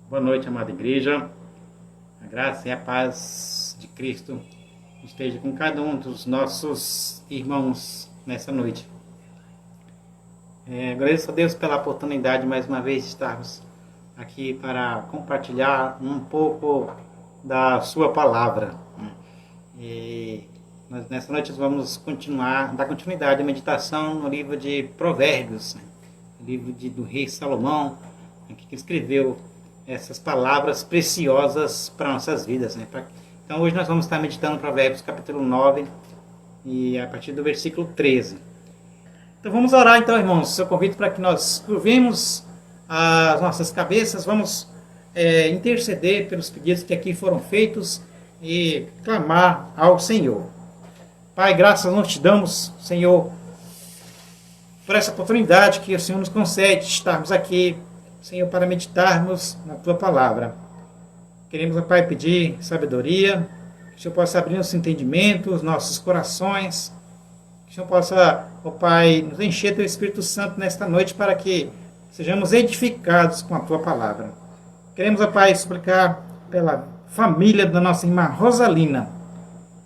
Boa noite, amada igreja. A graça e a paz de Cristo esteja com cada um dos nossos irmãos nessa noite. Agradeço a Deus pela oportunidade mais uma vez de estarmos aqui para compartilhar um pouco da sua palavra. Nessa noite nós vamos dar continuidade à meditação no livro de Provérbios, o livro do rei Salomão, que escreveu essas palavras preciosas para nossas vidas. Então hoje nós vamos estar meditando Provérbios capítulo 9 e a partir do versículo 13. Então vamos orar então, irmãos. Seu convite para que nós curvemos as nossas cabeças, vamos interceder pelos pedidos que aqui foram feitos e clamar ao Senhor. Pai, graças nós te damos, Senhor, por essa oportunidade que o Senhor nos concede de estarmos aqui, Senhor, para meditarmos na Tua Palavra. Queremos, ó Pai, pedir sabedoria, que o Senhor possa abrir nosso entendimento, os nossos corações, que o Senhor possa, ó Pai, nos encher do Espírito Santo nesta noite para que sejamos edificados com a Tua Palavra. Queremos, ó Pai, suplicar pela família da nossa irmã Rosalina.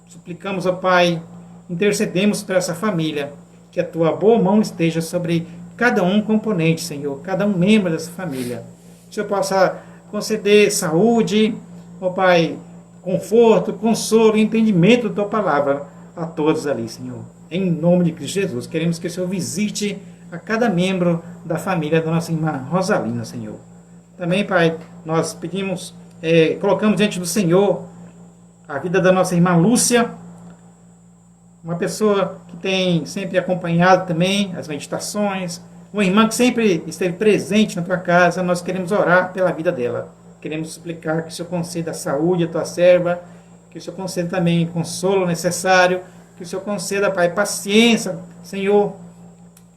Suplicamos, ó Pai, intercedemos por essa família, que a Tua boa mão esteja sobre cada um componente, Senhor, cada um membro dessa família. Que o Senhor possa conceder saúde, ó Pai, conforto, consolo e entendimento da Tua palavra a todos ali, Senhor. Em nome de Cristo Jesus, queremos que o Senhor visite a cada membro da família da nossa irmã Rosalina, Senhor. Também, Pai, nós pedimos, colocamos diante do Senhor a vida da nossa irmã Lúcia, uma pessoa que tem sempre acompanhado também as meditações, uma irmã que sempre esteve presente na tua casa. Nós queremos orar pela vida dela. Queremos suplicar que o Senhor conceda a saúde à tua serva, que o Senhor conceda também consolo necessário, que o Senhor conceda, Pai, paciência, Senhor,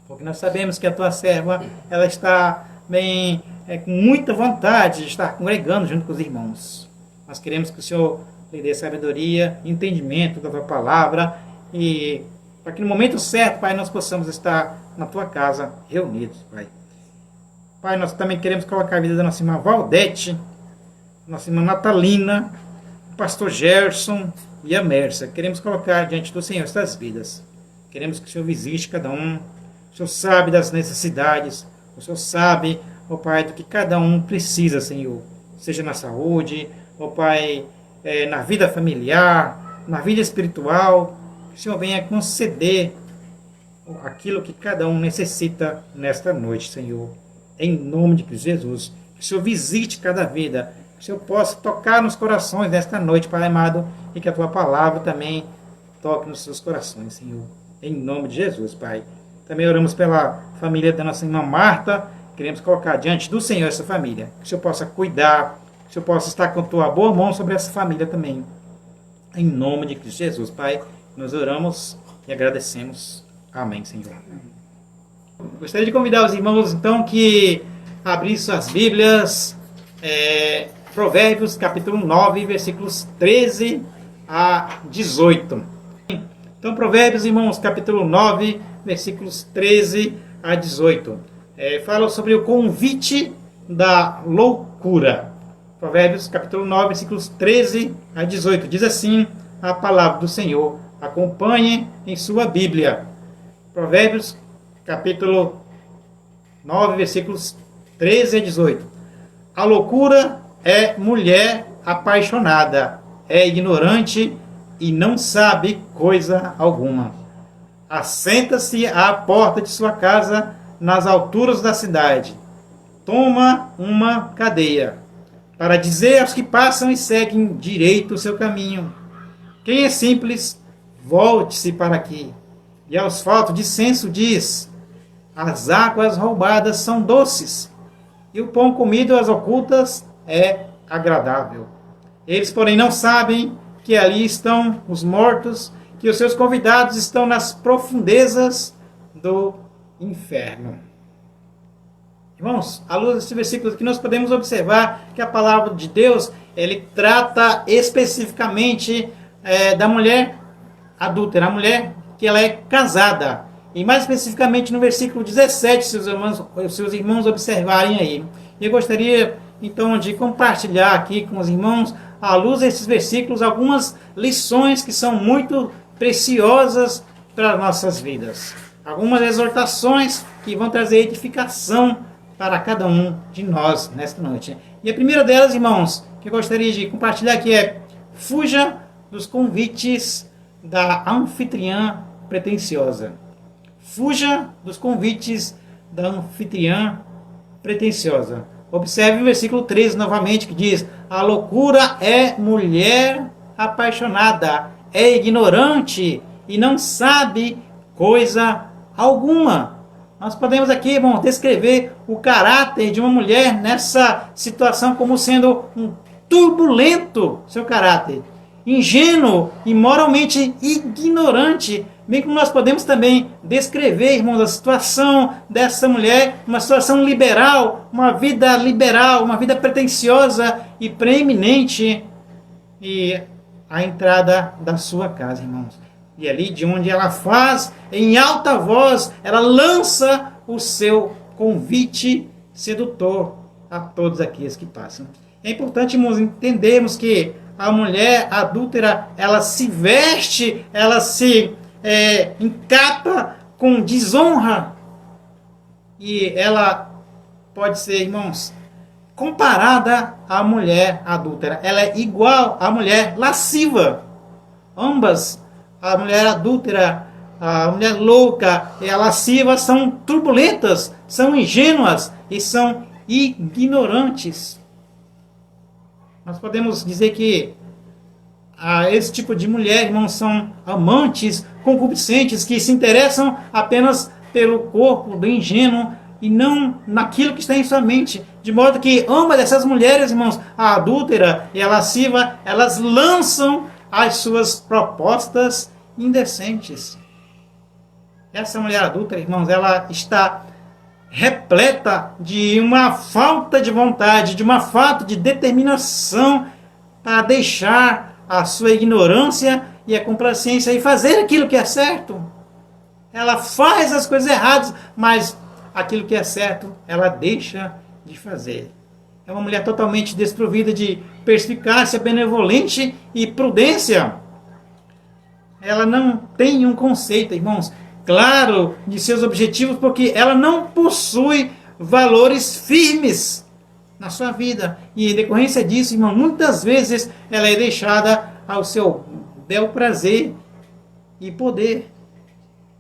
porque nós sabemos que a tua serva, ela está bem, com muita vontade de estar congregando junto com os irmãos. Nós queremos que o Senhor lhe dê sabedoria, entendimento da tua palavra, e para que no momento certo, Pai, nós possamos estar na Tua casa reunidos, Pai. Pai, nós também queremos colocar a vida da nossa irmã Valdete, nossa irmã Natalina, o pastor Gerson e a Mércia. Queremos colocar diante do Senhor estas vidas. Queremos que o Senhor visite cada um. O Senhor sabe das necessidades. O Senhor sabe, ó Pai, do que cada um precisa, Senhor. Seja na saúde, ó Pai, na vida familiar, na vida espiritual. Que o Senhor venha conceder aquilo que cada um necessita nesta noite, Senhor. Em nome de Cristo Jesus. Que o Senhor visite cada vida. Que o Senhor possa tocar nos corações nesta noite, Pai amado. E que a Tua palavra também toque nos seus corações, Senhor. Em nome de Jesus, Pai. Também oramos pela família da nossa irmã Marta. Queremos colocar diante do Senhor essa família. Que o Senhor possa cuidar. Que o Senhor possa estar com a Tua boa mão sobre essa família também. Em nome de Cristo Jesus, Pai. Nós oramos e agradecemos. Amém, Senhor. Gostaria de convidar os irmãos, então, que abrissem suas Bíblias, Provérbios, capítulo 9, versículos 13 a 18. Então, Provérbios, irmãos, capítulo 9, versículos 13 a 18. Fala sobre o convite da loucura. Provérbios, capítulo 9, versículos 13 a 18. Diz assim a palavra do Senhor. Acompanhe em sua Bíblia. Provérbios, capítulo 9, versículos 13 a 18. A loucura é mulher apaixonada, é ignorante e não sabe coisa alguma. Assenta-se à porta de sua casa, nas alturas da cidade. Toma uma cadeia, para dizer aos que passam e seguem direito o seu caminho. Quem é simples, volte-se para aqui. E aos faltos de senso diz: as águas roubadas são doces, e o pão comido às ocultas é agradável. Eles, porém, não sabem que ali estão os mortos, que os seus convidados estão nas profundezas do inferno. Irmãos, à luz desse versículo aqui, nós podemos observar que a palavra de Deus, ele trata especificamente da mulher adúltera, a mulher que ela é casada. E mais especificamente no versículo 17, se os seus irmãos observarem aí. Eu gostaria então de compartilhar aqui com os irmãos, à luz desses versículos, algumas lições que são muito preciosas para nossas vidas. Algumas exortações que vão trazer edificação para cada um de nós nesta noite. E a primeira delas, irmãos, que eu gostaria de compartilhar aqui é: fuja dos convites da anfitriã pretensiosa. Fuja dos convites da anfitriã pretensiosa. Observe o versículo 13 novamente, que diz: a loucura é mulher apaixonada, é ignorante e não sabe coisa alguma. Nós podemos aqui, irmão, descrever o caráter de uma mulher nessa situação como sendo um turbulento seu caráter, ingênuo e moralmente ignorante. Bem como nós podemos também descrever, irmãos, a situação dessa mulher, uma situação liberal, uma vida pretensiosa e preeminente, e a entrada da sua casa, irmãos. E ali de onde ela faz, em alta voz, ela lança o seu convite sedutor a todos aqueles que passam. É importante, irmãos, entendermos que a mulher adúltera, ela se veste, ela se encapa com desonra. E ela pode ser, irmãos, comparada à mulher adúltera. Ela é igual à mulher lasciva. Ambas, a mulher adúltera, a mulher louca e a lasciva, são turbulentas, são ingênuas e são ignorantes. Nós podemos dizer que esse tipo de mulher, irmãos, são amantes concupiscentes que se interessam apenas pelo corpo do ingênuo e não naquilo que está em sua mente. De modo que ambas dessas mulheres, irmãos, a adúltera e a lasciva, elas lançam as suas propostas indecentes. Essa mulher adúltera, irmãos, ela está repleta de uma falta de vontade, de uma falta de determinação para deixar a sua ignorância e a complacência e fazer aquilo que é certo. Ela faz as coisas erradas, mas aquilo que é certo, ela deixa de fazer. É uma mulher totalmente desprovida de perspicácia, benevolente e prudência. Ela não tem um conceito, irmãos, claro de seus objetivos, porque ela não possui valores firmes na sua vida. E em decorrência disso, irmão, muitas vezes ela é deixada ao seu bel prazer e poder,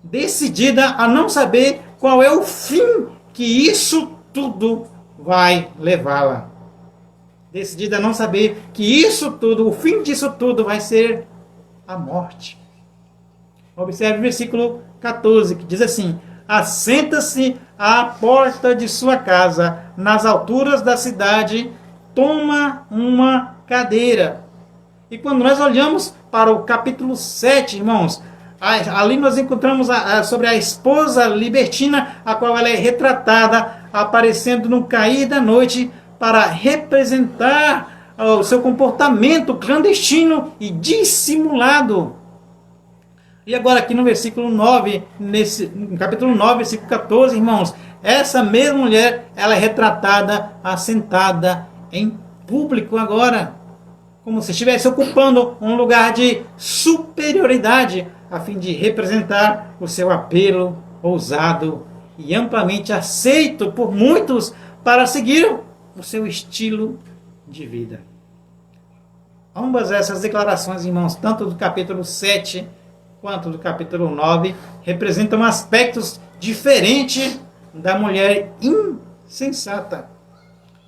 decidida a não saber qual é o fim que isso tudo vai levá-la. Decidida a não saber que isso tudo, o fim disso tudo vai ser a morte. Observe o versículo 14, que diz assim: assenta-se à porta de sua casa, nas alturas da cidade, toma uma cadeira. E quando nós olhamos para o capítulo 7, irmãos, ali nós encontramos sobre a esposa libertina, a qual ela é retratada aparecendo no cair da noite para representar o seu comportamento clandestino e dissimulado. E agora aqui no versículo 9, no capítulo 9, versículo 14, irmãos, essa mesma mulher, ela é retratada assentada em público agora, como se estivesse ocupando um lugar de superioridade, a fim de representar o seu apelo ousado e amplamente aceito por muitos para seguir o seu estilo de vida. Ambas essas declarações, irmãos, tanto do capítulo 7 quanto do capítulo 9, representam aspectos diferentes da mulher insensata.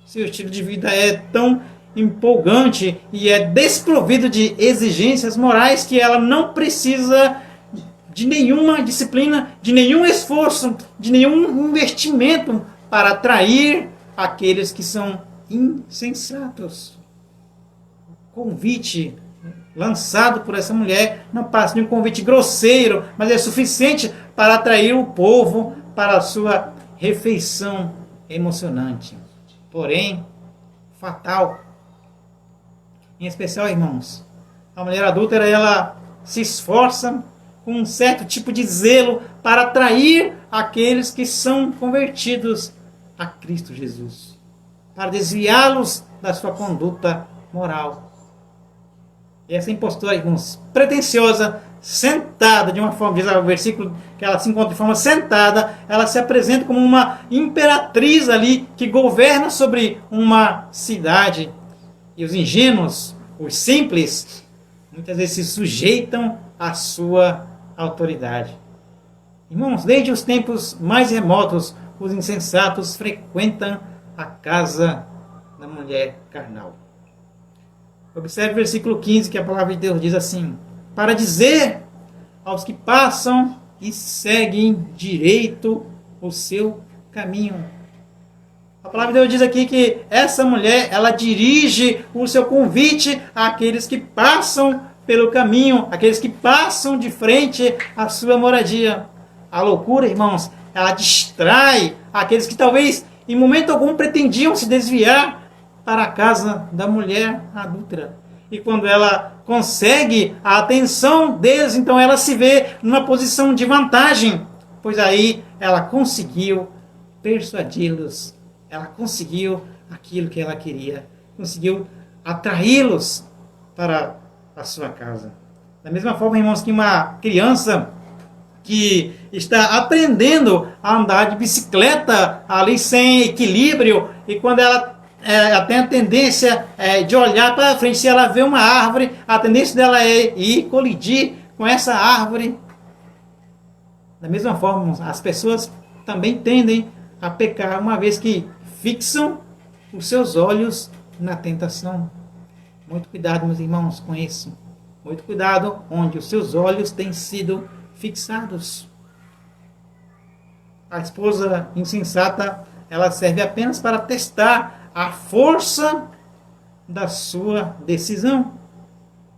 Seu estilo de vida é tão empolgante e é desprovido de exigências morais que ela não precisa de nenhuma disciplina, de nenhum esforço, de nenhum investimento para atrair aqueles que são insensatos. O convite lançado por essa mulher não passa de um convite grosseiro, mas é suficiente para atrair o povo para a sua refeição emocionante, porém fatal. Em especial, irmãos, a mulher adúltera, ela se esforça com um certo tipo de zelo para atrair aqueles que são convertidos a Cristo Jesus. para desviá-los da sua conduta moral. E essa impostora, irmãos, pretensiosa, sentada de uma forma, diz o versículo, que ela se encontra de forma sentada, ela se apresenta como uma imperatriz ali, que governa sobre uma cidade. E os ingênuos, os simples, muitas vezes se sujeitam à sua autoridade. Irmãos, desde os tempos mais remotos, os insensatos frequentam a casa da mulher carnal. Observe o versículo 15, que a palavra de Deus diz assim: para dizer aos que passam e seguem direito o seu caminho. A palavra de Deus diz aqui que essa mulher, ela dirige o seu convite àqueles que passam pelo caminho, aqueles que passam de frente à sua moradia. A loucura, irmãos, ela distrai aqueles que talvez em momento algum pretendiam se desviar para a casa da mulher adúltera. E quando ela consegue a atenção deles, então ela se vê numa posição de vantagem, pois aí ela conseguiu persuadi-los, ela conseguiu aquilo que ela queria, conseguiu atraí-los para a sua casa. Da mesma forma, irmãos, que uma criança que está aprendendo a andar de bicicleta ali sem equilíbrio, e quando ela tem a tendência de olhar para frente, se ela vê uma árvore, a tendência dela é ir colidir com essa árvore. Da mesma forma, as pessoas também tendem a pecar, uma vez que fixam os seus olhos na tentação. Muito cuidado, meus irmãos, com isso. Muito cuidado onde os seus olhos têm sido fixados. A esposa insensata, ela serve apenas para testar a força da sua decisão.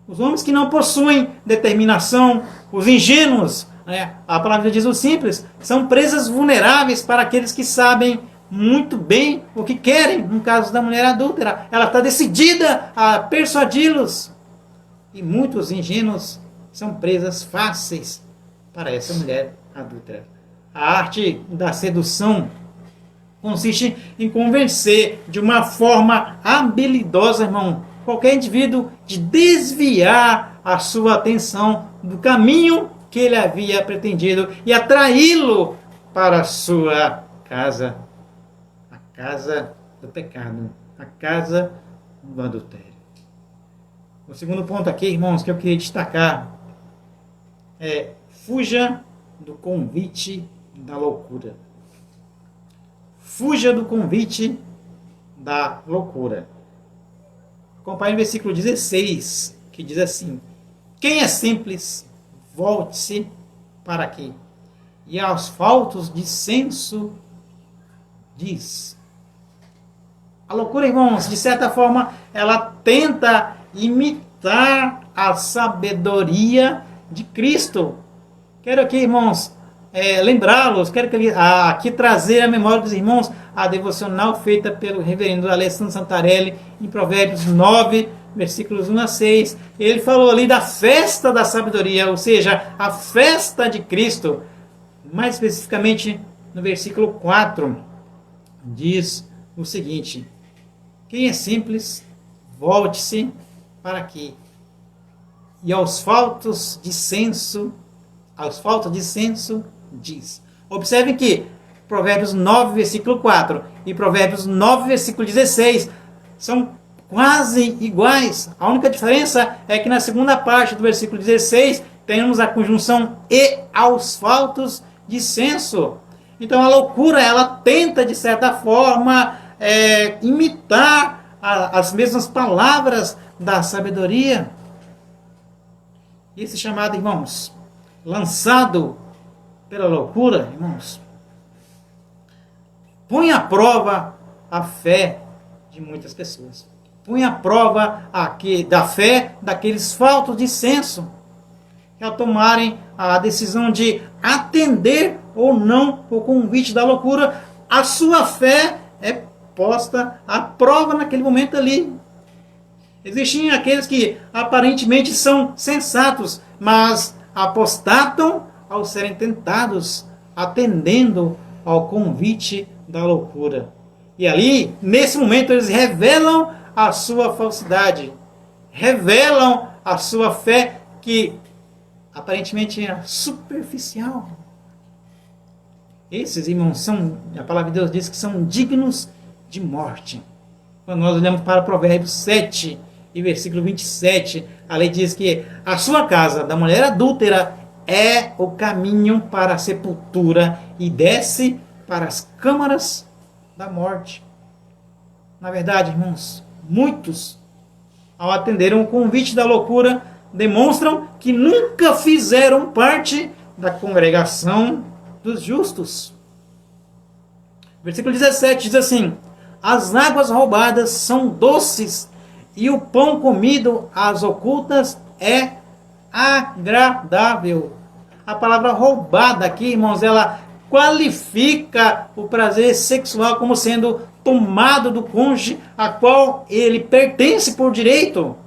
Os homens que não possuem determinação, os ingênuos, a palavra diz o simples, são presas vulneráveis para aqueles que sabem muito bem o que querem. No caso da mulher adúltera, ela está decidida a persuadi-los. E muitos ingênuos são presas fáceis para essa mulher adúltera. A arte da sedução consiste em convencer de uma forma habilidosa, irmão, qualquer indivíduo de desviar a sua atenção do caminho que ele havia pretendido e atraí-lo para a sua casa, a casa do pecado, a casa do adultério. O segundo ponto aqui, irmãos, que eu queria destacar é: fuja do convite da loucura. Fuja do convite da loucura. Acompanhe o versículo 16, que diz assim: quem é simples, volte-se para aqui, e aos faltos de senso diz. A loucura, irmãos, de certa forma, ela tenta imitar a sabedoria de Cristo. Quero aqui, irmãos, lembrá-los, quero aqui trazer à memória dos irmãos a devocional feita pelo reverendo Alessandro Santarelli em Provérbios 9, versículos 1 a 6. Ele falou ali da festa da sabedoria, ou seja, a festa de Cristo. Mais especificamente no versículo 4, diz o seguinte: quem é simples, volte-se para aqui, e aos faltos de senso diz. Observem que Provérbios 9, versículo 4 e Provérbios 9, versículo 16 são quase iguais. A única diferença é que na segunda parte do versículo 16 temos a conjunção e aos faltos de senso. Então a loucura, ela tenta de certa forma imitar as mesmas palavras da sabedoria. Esse chamado, irmãos, lançado pela loucura, irmãos, põe à prova a fé de muitas pessoas. Põe à prova da fé daqueles faltos de senso, que ao tomarem a decisão de atender ou não o convite da loucura, a sua fé é posta à prova naquele momento ali. Existem aqueles que aparentemente são sensatos, mas apostatam ao serem tentados, atendendo ao convite da loucura. E ali, nesse momento, eles revelam a sua falsidade, revelam a sua fé que aparentemente é superficial. Esses irmãos são, a palavra de Deus diz que são dignos de morte. Quando nós olhamos para Provérbios 7 e versículo 27, a lei diz que a sua casa da mulher adúltera é o caminho para a sepultura e desce para as câmaras da morte. Na verdade, irmãos, muitos, ao atenderem o convite da loucura, demonstram que nunca fizeram parte da congregação dos justos. Versículo 17 diz assim: as águas roubadas são doces, e o pão comido às ocultas é agradável. A palavra roubada aqui, irmãos, ela qualifica o prazer sexual como sendo tomado do cônjuge a qual ele pertence por direito.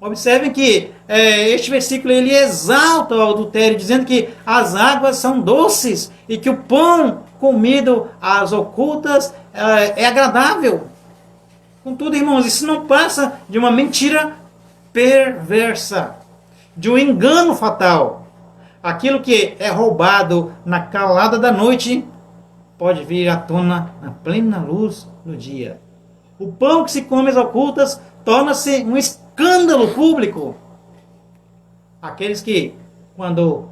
Observem que este versículo ele exalta o adultério, dizendo que as águas são doces e que o pão comido às ocultas é agradável. Contudo, irmãos, isso não passa de uma mentira perversa, de um engano fatal. Aquilo que é roubado na calada da noite pode vir à tona na plena luz do dia. O pão que se come às ocultas torna-se um escândalo público. Aqueles que, quando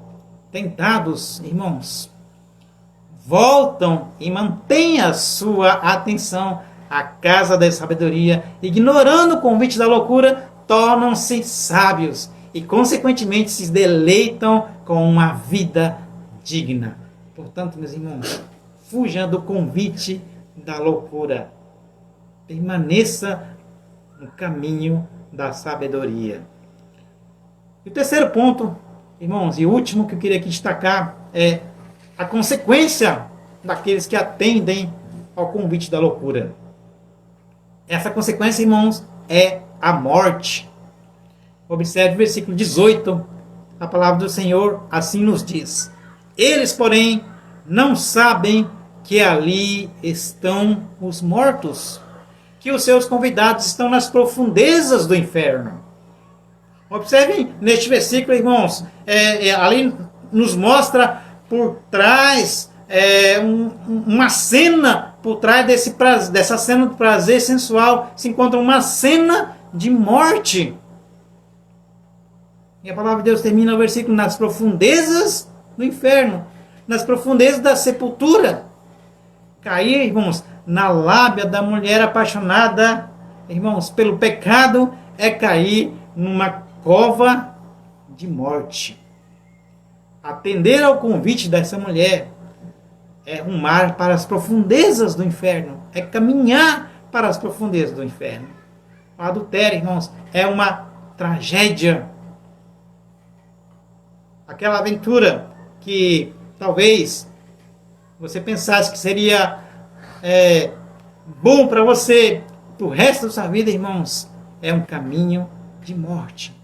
tentados, irmãos, voltam e mantêm a sua atenção à casa da sabedoria, ignorando o convite da loucura, tornam-se sábios e, consequentemente, se deleitam com uma vida digna. Portanto, meus irmãos, fuja do convite da loucura. Permaneça no caminho da sabedoria. E o terceiro ponto, irmãos, e último que eu queria aqui destacar é a consequência daqueles que atendem ao convite da loucura. Essa consequência, irmãos, é a morte. Observe o versículo 18. A palavra do Senhor assim nos diz: eles, porém, não sabem que ali estão os mortos, que os seus convidados estão nas profundezas do inferno. Observem neste versículo, irmãos, ali nos mostra por trás uma cena, por trás dessa cena do prazer sensual, se encontra uma cena de morte. E a palavra de Deus termina o versículo: nas profundezas do inferno, nas profundezas da sepultura. Cair, irmãos, na lábia da mulher apaixonada, irmãos, pelo pecado, é cair numa cova de morte. Atender ao convite dessa mulher é rumar para as profundezas do inferno, é caminhar para as profundezas do inferno. O adultério, irmãos, é uma tragédia. Aquela aventura que talvez você pensasse que seria bom para você, para o resto da sua vida, irmãos, é um caminho de morte.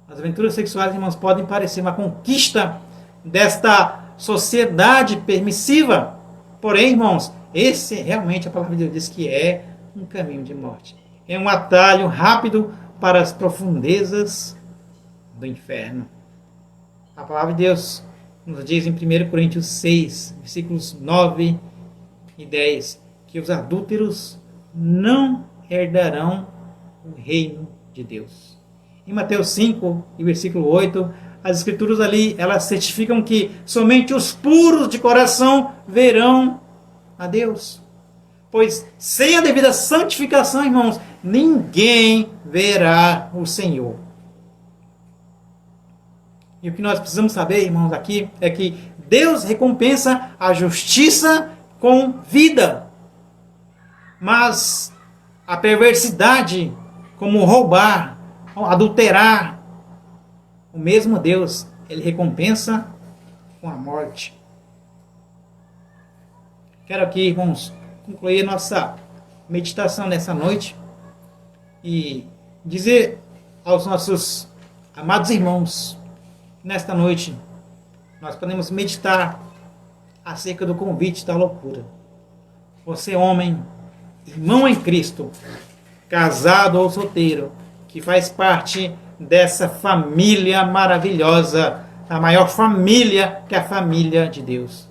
As aventuras sexuais, irmãos, podem parecer uma conquista desta sociedade permissiva. Porém, irmãos, esse realmente a palavra de Deus diz que é um caminho de morte. É um atalho rápido para as profundezas do inferno. A palavra de Deus nos diz em 1 Coríntios 6, versículos 9 e 10, que os adúlteros não herdarão o reino de Deus. Em Mateus 5, e versículo 8, as escrituras ali, elas certificam que somente os puros de coração verão a Deus. Pois sem a devida santificação, irmãos, ninguém verá o Senhor. E o que nós precisamos saber, irmãos, aqui, é que Deus recompensa a justiça com vida. Mas a perversidade, como roubar, adulterar, o mesmo Deus, ele recompensa com a morte. Quero aqui, irmãos, concluir nossa meditação nessa noite e dizer aos nossos amados irmãos, nesta noite nós podemos meditar acerca do convite da loucura. Você, homem, irmão em Cristo, casado ou solteiro, que faz parte dessa família maravilhosa, a maior família que é a família de Deus.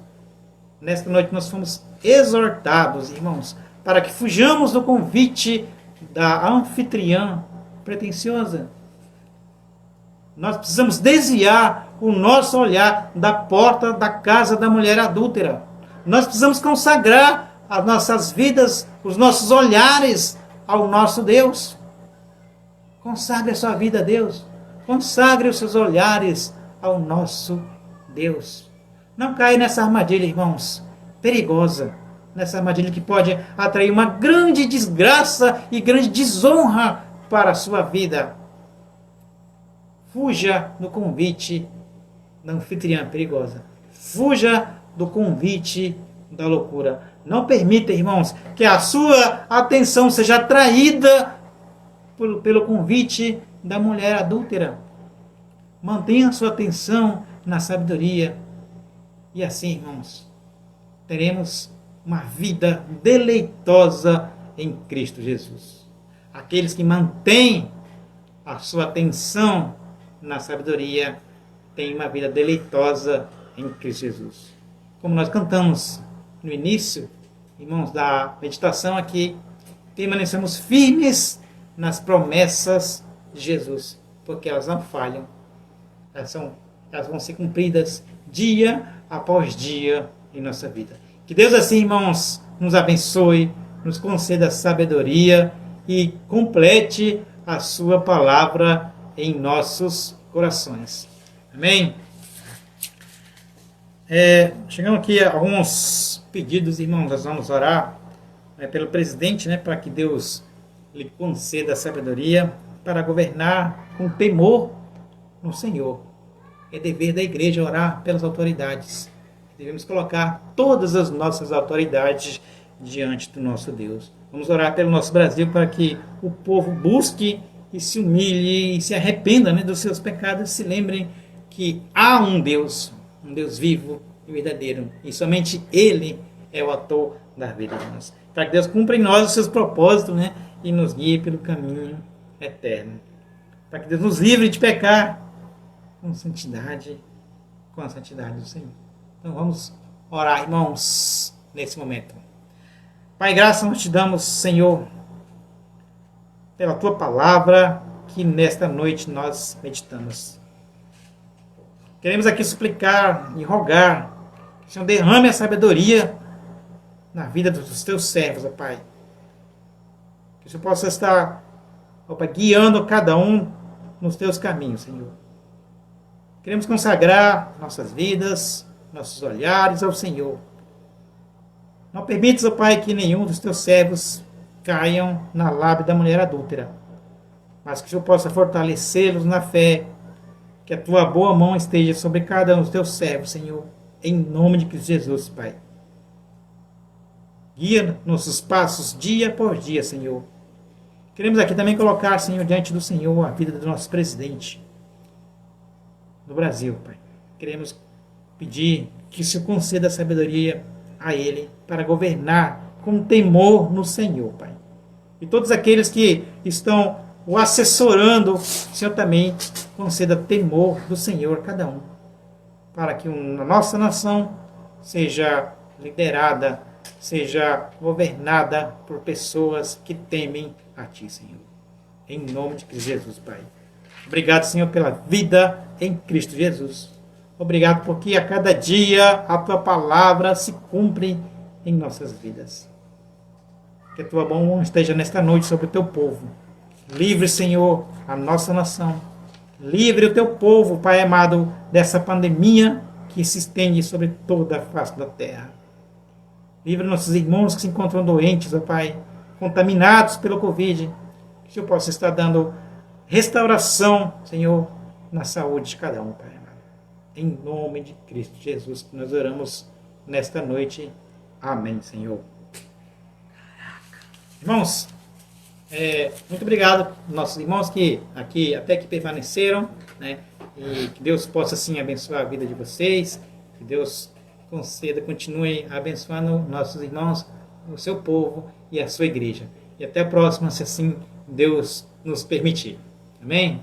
Nesta noite nós fomos exortados, irmãos, para que fujamos do convite da anfitriã pretensiosa. Nós precisamos desviar o nosso olhar da porta da casa da mulher adúltera. Nós precisamos consagrar as nossas vidas, os nossos olhares ao nosso Deus. Consagre a sua vida a Deus. Consagre os seus olhares ao nosso Deus. Não caia nessa armadilha, irmãos, perigosa. Nessa armadilha que pode atrair uma grande desgraça e grande desonra para a sua vida. Fuja do convite da anfitriã perigosa. Fuja do convite da loucura. Não permita, irmãos, que a sua atenção seja atraída pelo convite da mulher adúltera. Mantenha a sua atenção na sabedoria. E assim, irmãos, teremos uma vida deleitosa em Cristo Jesus. Aqueles que mantêm a sua atenção na sabedoria têm uma vida deleitosa em Cristo Jesus. Como nós cantamos no início, irmãos, da meditação aqui, permanecemos firmes nas promessas de Jesus, porque elas não falham. Elas vão ser cumpridas dia após dia em nossa vida. Que Deus assim, irmãos, nos abençoe, nos conceda sabedoria e complete a sua palavra em nossos corações. Amém? Chegamos aqui a alguns pedidos, irmãos. Nós vamos orar pelo presidente, para que Deus lhe conceda sabedoria para governar com temor no Senhor. É dever da igreja orar pelas autoridades. Devemos colocar todas as nossas autoridades diante do nosso Deus. Vamos orar pelo nosso Brasil para que o povo busque e se humilhe e se arrependa dos seus pecados, se lembrem que há um Deus vivo e verdadeiro, e somente Ele é o autor da vida de nós. Para que Deus cumpra em nós os seus propósitos, e nos guie pelo caminho eterno. Para que Deus nos livre de pecar com a santidade do Senhor. Então vamos orar, irmãos, nesse momento. Pai, graças nós te damos, Senhor, pela tua palavra que nesta noite nós meditamos. Queremos aqui suplicar e rogar que o Senhor derrame a sabedoria na vida dos teus servos, ó Pai. Que o Senhor possa estar, ó Pai, guiando cada um nos teus caminhos, Senhor. Queremos consagrar nossas vidas, nossos olhares ao Senhor. Não permitas, ó Pai, que nenhum dos teus servos caiam na lábia da mulher adúltera, mas que o Senhor possa fortalecê-los na fé, que a tua boa mão esteja sobre cada um dos teus servos, Senhor, em nome de Cristo Jesus, Pai. Guia nossos passos dia após dia, Senhor. Queremos aqui também colocar, Senhor, diante do Senhor a vida do nosso presidente do Brasil, Pai. Queremos pedir que o Senhor conceda sabedoria a ele para governar com temor no Senhor, Pai. E todos aqueles que estão o assessorando, o Senhor também conceda temor do Senhor a cada um, para que a nossa nação seja liderada, seja governada por pessoas que temem a Ti, Senhor. Em nome de Cristo Jesus, Pai. Obrigado, Senhor, pela vida em Cristo Jesus. Obrigado porque a cada dia a Tua palavra se cumpre em nossas vidas. Que a Tua mão esteja nesta noite sobre o Teu povo. Livre, Senhor, a nossa nação. Livre o Teu povo, Pai amado, dessa pandemia que se estende sobre toda a face da terra. Livre nossos irmãos que se encontram doentes, ó Pai, contaminados pelo Covid. Que o Senhor possa estar dando restauração, Senhor, na saúde de cada um, Pai amado. Em nome de Cristo Jesus, que nós oramos nesta noite. Amém, Senhor. Irmãos, muito obrigado aos nossos irmãos que aqui até que permaneceram, e que Deus possa assim abençoar a vida de vocês, que Deus conceda, continue abençoando nossos irmãos o seu povo e a sua igreja. E até a próxima, se assim Deus nos permitir. Amém?